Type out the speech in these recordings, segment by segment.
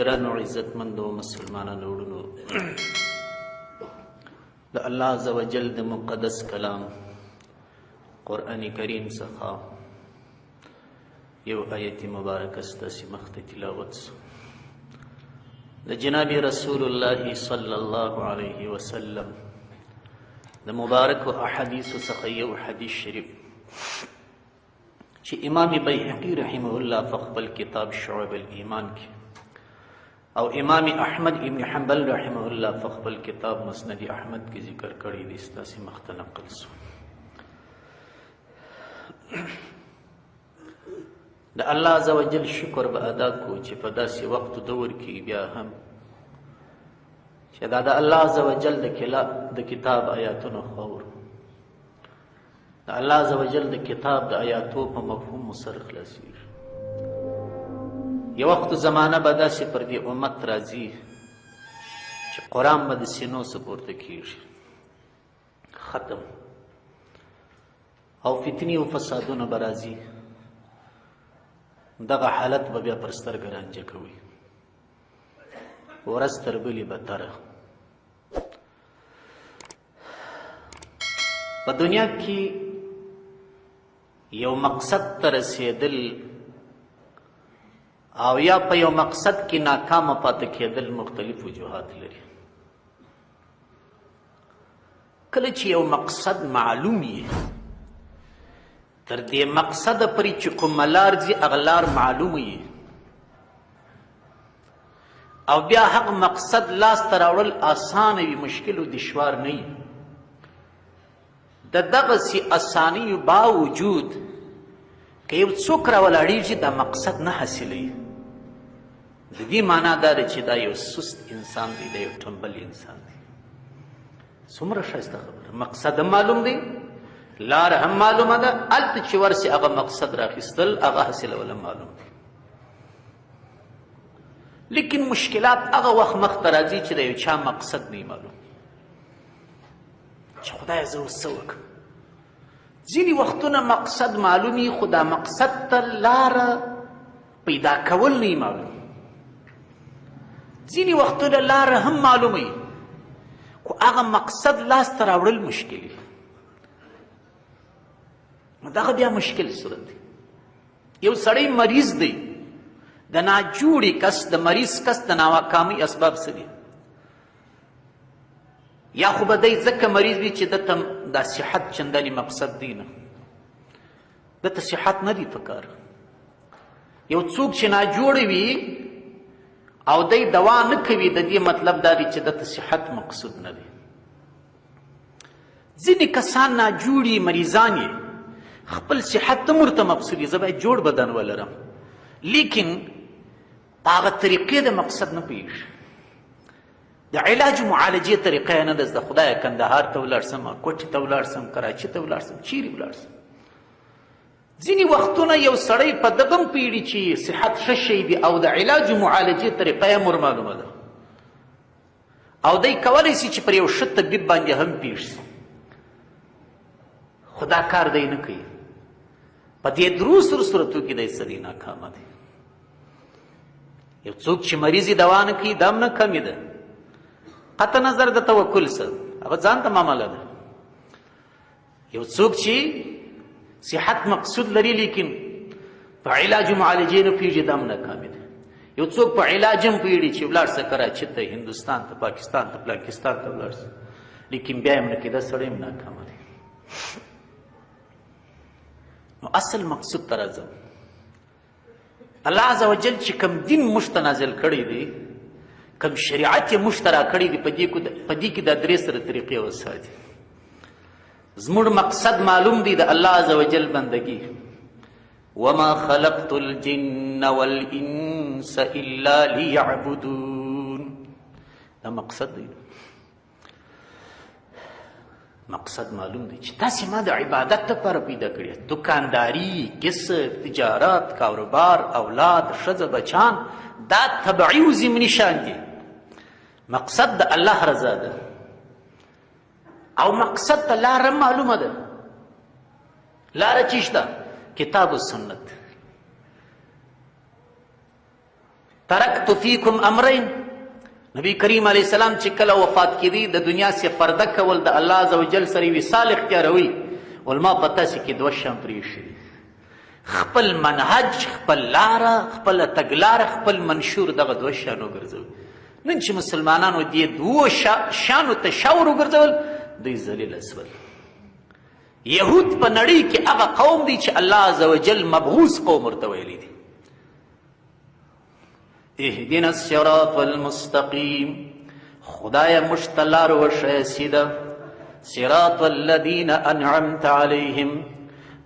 ګرانو عزتمندو مسلمانانو وروڼو، د الله عزوجل د مقدس کلام قرآن کریم څخه یو آیت مبارکه ستاسې مخ ته تلاوت سو. د جناب رسول الله صلی الله علیه وسلم د مبارکو احادیثو څخه یو حدیث شریف چې امام بیهقي رحمه الله په خپل کتاب شعب الایمان کې او امام احمد ابن حنبل رحمه الله په خپل کتاب مسند احمد کې ذکر کړی دی، ستاسې مخ ته نقل سو. د الله عزوجل شکر به ادا کو چې په داسې وخت دور کې بیا هم چې دا د الله عزوجل د کتاب آیاتونو خور د الله عزوجل د کتاب د آیاتو په مفهوم سره خلاصېږي. یو وخت زمانه به داسې پر دې امت راځي چې قرآن به د سینو څخه پورته کېږي، ختم، او فتنې او فسادونه به راځي. دغه حالت به بیا پر سترګه رانجه کوي، ورځ تر بلې بدتره. په دنیا کې یو مقصد ته رسېدل او یا په یو مقصد کې ناکامه پاتې کېدل مختلف وجوهات لري. کله چې یو مقصد معلوم وي، تر دې مقصده پورې چې کومه لار ځي هغه لار معلوم وي، او بیا هغه مقصد لاسته راوړل اسانه وي، مشکل او دشوار نه وي. د دغسې اسانیو باوجود که یو څوک راولاړېږي دا مقصد نه حاصلوي، د دې معنا دا ده چې دا یو سست انسان دی، دا یو ټنبل انسان دی. څومره ښایسته خبره، مقصد هم معلوم دی، لار هم معلومه ده، هلته چې ورسې هغه مقصد راخیستل هغه حاصلول هم معلوم دی. لیکن مشکلات هغه وخت مخته راځي چې د یو چا مقصد نه معلوم، چې خدایه زه اوس څه وکړم. ځینې وختونه مقصد معلومي، خو دا مقصد ته لاره پیدا کول نه معلوم. ځینې وختونه لاره هم معلومه وي، خو هغه مقصد لاسته راوړل مشکل وي. نو دغه بیا مشکل صورت دی. یو سړی مریض دی، د ناجوړي کس، د مریض کس د ناکامۍ اسباب څه دي؟ یا خو به دی ځکه مریض وي چې دته دا صحت چندانې مقصد دی نه، دته صحت نه دی پکار. یو څوک چې ناجوړی وي او دی دوا نه کوي، د دې مطلب دا دی چې دته صحت مقصود نه دی. ځینې کسان ناجوړي مریضان یې، خپل صحت هم ورته مقصود وي، زه باید جوړ بدن ولرم، لیکن په هغه طریقې د مقصد نه پوهېږي. د علاج معالجې طریقه یې نه ده زده. خدایه کندهار ته ولاړ شم، کوټې ته ولاړ شم، کراچي ته ولاړ شم، چیرې ولاړ شم. ځینې وختونه یو سړی په دغه هم پوهېږي چې صحت ښه شی دی او د علاج معالجې طریقه یې هم ورمعلومه ده، او دی کولی شي چې پر یو ښه طبیب باندې هم پېښ شي، خو دا کار دی نه کوي. په دې درو صورتو کې دی سړی ناکامه دی. یو څوک چې مریض یې دوا نه کوي، دا هم ناکامي ده. قطع نظر د توکل سره هغه ځان ته معامله ده. یو څوک چې صحت مقصود لري لیکن په علاج معالجې نه پوهېږي، دا هم ناکامي ده. یو څوک په علاج هم پوهېږي چې ولاړ شه کراچي ته، هندوستان ته، پاکستان ته، پاکستان ته ولاړ شه، لیکن بیا هم نه کېده، سړی هم ناکامه دی. نو اصل مقصود ته راځم. الله عزوجل چې کوم دین موږ ته نازل کړی دی، کوم شریعت یې موږ ته راکړی دی، په دې کې دا درې سره طریقې وساتي. زموږ مقصد معلوم دی، د الله عزوجل بندګي. وما خلقت الجن والانس الا ليعبدون، دا مقصد دی. مقصد معلوم دی چې تاسې ما د عبادت لپاره پیدا کړی. دکانداري، کسب، تجارت، کاروبار، اولاد، ښځه، بچان، دا طبعي و ضمني شان دي. مقصد د الله رضا ده، او مقصد ته لاره معلومه ده. لاره چی شته؟ کتاب و سنت. ترکت فیکم امرین، نبی کریم علیه السلام چې کله وفات کېدی د دنیا سې پرده کول د الله عز وجل سره یې وصال اختیاروي، ول ما په تاسې کې دوه شیان پرېښي دي، خپل منهج، خپل لاره، خپله تګلاره، خپل منشور، دغه دوه شیان وګرځوي. نن چې مسلمانانو دې دوو شیانو ته شاور وګرځول، دوی ذلیله شول. یهود په نړۍ کې هغه قوم دی چې الله عز وجل مبعوث قوم ورته ویلی دی. اهدنا الصراط المستقیم، خدایه موږ ته لار وښیه سیده. صراط الذین انعمت علیهم،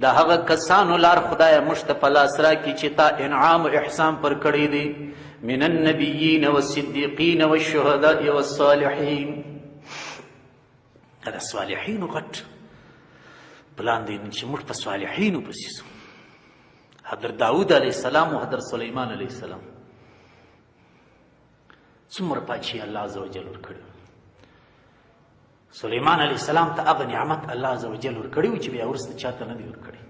د هغه کسانو لار خدایه موږ ته په لاس راکړي چې تا انعام و احسان پر کړی دی. من النبیین والصدیقین والشهداء والصالحین، دا صالحینو غټ پلان دی چې موږ په صالحینو پسې ځو. حضرت داود علیه السلام او حضرت سلیمان علیه السلام څومره پاچهي الله عز وجل ورکړې. سلیمان علیه السلام ته هغه نعمت الله عز وجل ورکړی و چې بیا وروسته چاته نه دی ورکړی.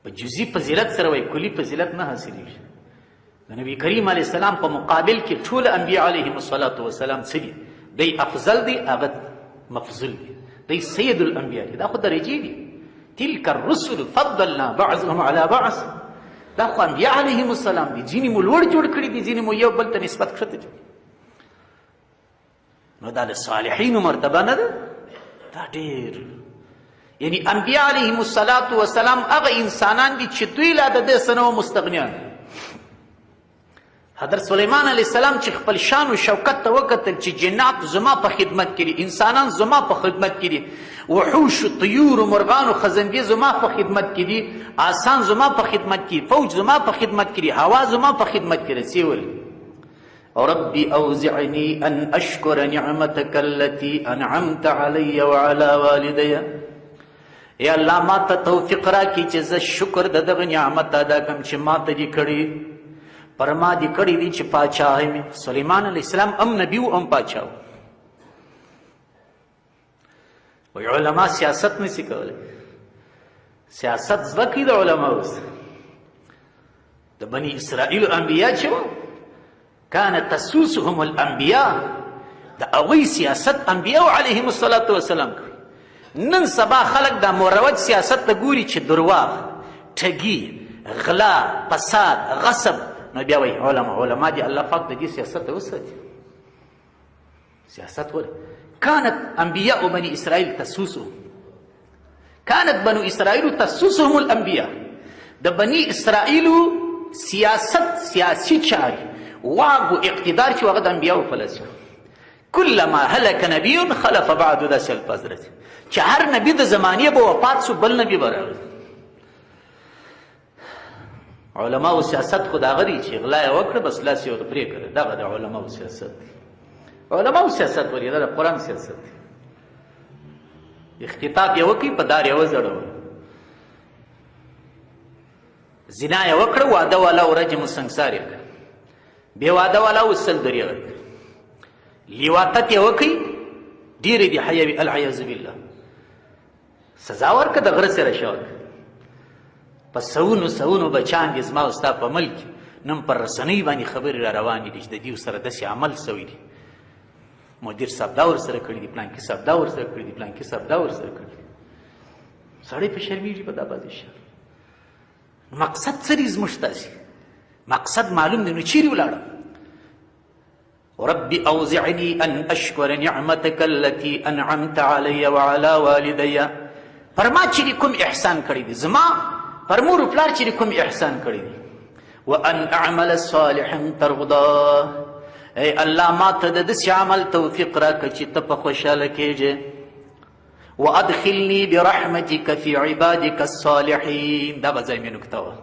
په جزي فضیلت سره وایي، کلي فضیلت نه حاصلېږي. د نبي کریم علیه السلام په مقابل کې ټول انبیا علیهم الصلاة والسلام څه دي؟ دی افضل دی، هغه مفضل دی. دی سید الانبیا دی. دا خو درجې دي. تلک الرسل فضلنا بعضهم على بعض. دا خو انبیا علیهم السلام دي. ځینې مو لوړ جوړ کړي دي، ځینې مو یو بل ته نسبت کښته جوړ. نو دا د صالحینو مرتبه نه ده؟ دا ډېر، یعنی انبیا علیهم الصلاة والسلام هغه انسانان دي چې دوی لا د دې څه نه وو مستغنیان. حضرت سلیمان علیه السلام چې خپل شان و شوکت ته وکتل چې جنات زما په خدمت کې دي، انسانان زما په خدمت کې دي، وحوش و طیور و مرغان و خزندې زما په خدمت کې دي، آسان زما په خدمت کې، فوج زما په خدمت کې دي، هوا زما په خدمت کې ده. سیول ربی اوزعنی ان اشکر نعمتک التي انعمت علی وعلى والدی. ای الله ما ته توفیق راکړي چې زه شکر د دغه نعمت ادا کړم چې ما ته دې کړي، پر ما دې کړي دي چې پاچاهۍ مې. سلیمان علیه السلام ام نبي و ام پاچا و. وایي علما سیاست نشي کولی. سیاست زده کړي د علماو سره. د بني اسرائیلو انبیا چې وو، كانت تسوسهم الانبیاء، د هغوی سیاست انبیاو علیهم الصلاة والسلام کوي. نن سبا خلک دا مروج سیاست ته ګوري چې درواغ، ټګي، غلا، فساد، غصب. نو بیا وایي علما دي الله پاک د دې سیاست ته وساتي. سیاست ولې؟ كانت انبیاء بني اسرائیل تسوسهم، كانت بنو اسرائیل تسوسهم الانبیاء. د بني اسرائیلو سیاست، سیاسی چارې، واګ و اقتدار چې هغه د انبیاو په لاس. کلما هلک نبی خلف بعد داسې الفاظ راځي چې هر نبي د زمانې به وفات سو، بل نبي به راغلی. علماو سیاست خو د هغه دی چې غلا یې وکړه بس لاس یې ورته پرې کړه. دغه د علماو سیاست دی. علماو سیاست ولې؟ دا د قرآن سیاست دی. اختطاف یې وکړي، په دار یې وځړوي، زنا یې وکړه، واده والا و رجم و سنګسار یې کړه، بې واده والا و سل درې غړي، لیواطت یې وکړي، ډېرې دي حیوي العیاذ بالله. سزا ورکړه، د غره سره شه ورکړه. په سونو بچان دي زما او ستا په ملک، نن پر رسنۍ باندې خبرې را روانې دي چې د دې سره داسې عمل سوی دی. مدیر صاحب دا ورسره کړي دي، پلانکي صاحب دا ورسره کړي دي، پلانکي صاحب دا ورسره کړي دي. سړی په شرمېږي په دا باندې شر. مقصد څه دی زموږ ستاسې؟ مقصد معلوم دی. نو چیرې ولاړم؟ ربي اوزعني ان اشكر نعمتك التي انعمت علي وعلى والدي. پر ما چې کوم احسان کړی دی، زما پر مور او پلار چې کوم احسان کړی دی، وان اعمل صالحا ترضاه. ای الله ما ته د داسې عمل توفیق راکړه چې ته په خوشحاله کېږې. وادخلني برحمتك في عبادك الصالحين. دا به ځای مې نکته وه.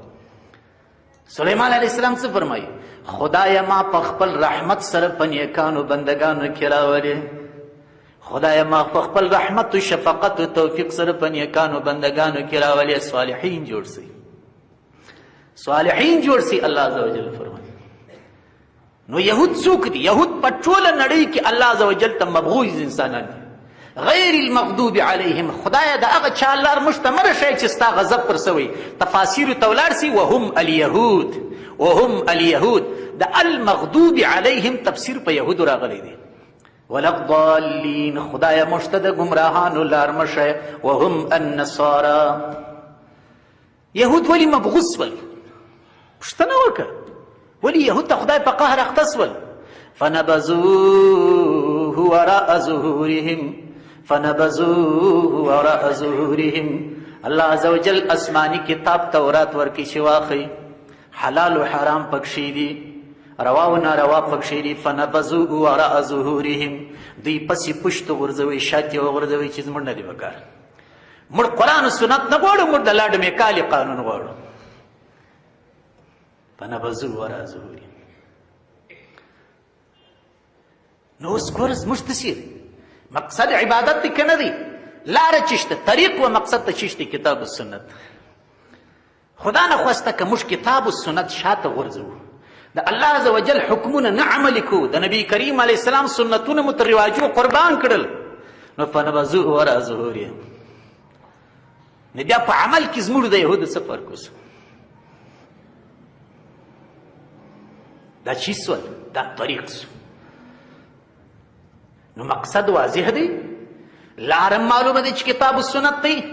سلیمان علیه السلام څه فرمایي؟ خدایه ما په خپل رحمت سره په نیکانو بندګانو کې راولې. خدایه ما په خپل رحمت و شفقت و توفیق سره په نیکانو بندګانو کې راولې. صالحین جوړ سي، صالحین جوړ سي، الله عز وجل فرمایي. نو یهود څوک دي؟ یهود په ټوله نړۍ کې الله عز وجل ته مبغوض انسانان دي. غیر المغضوب علیهم. خدایه د هغه چا لار موږ ته مه رسوئ چې ستا غضب پر سوی. تفاسیرو ته ولاړ سي، وهم الیهود. وهم اليهود. د المغضوب علیهم تفسیر په یهودو راغلی دی. ولضالین خدای مشته د ګمراهانو لار مشه. وهم النصارى یهود ولی مبغوث ول؟ پوښتنه وکړه ولی یهود ته خدای په قهر اخته سول؟ فنبذوه وراء ظهورهم الله عز وجل اسمانی کتاب تورات ورکی چې واخی حلال و حرام پکشی دی، روا و ناروا پکشی دی. فنبذوه وراء ظهورهم دوی پسی پشت غرزوی شاتی و غرزوی چیز مړ نه دی وکار. مړ قرآن و سنت نه غواړو، مړ د لاډ میکالي قانون غواړو. فنبذوه وراء ظهورهم. نو اوس ګوره زموږ تصیر مقصد عبادت دی که نه دی؟ لاره چشته، طریق و مقصد ته چشته کتاب و سنت. خدا نخواسته که موږ کتاب و سنت شاته غورځوو، د الله عز وجل حکمونه نه عملي کوو، د نبي کریم علیه السلام سنتونه مو تر رواجونو قربان کړل، نو فنبذوه وراء ظهورهم. نو بیا په عمل کې زموږ د یهودو څه فرق وسو؟ دا چی سول؟ دا طریق سو. نو مقصد واضح دی، لارم معلومه دی چې کتاب و سنت دی،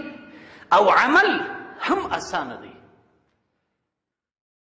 او عمل هم اسانه دی.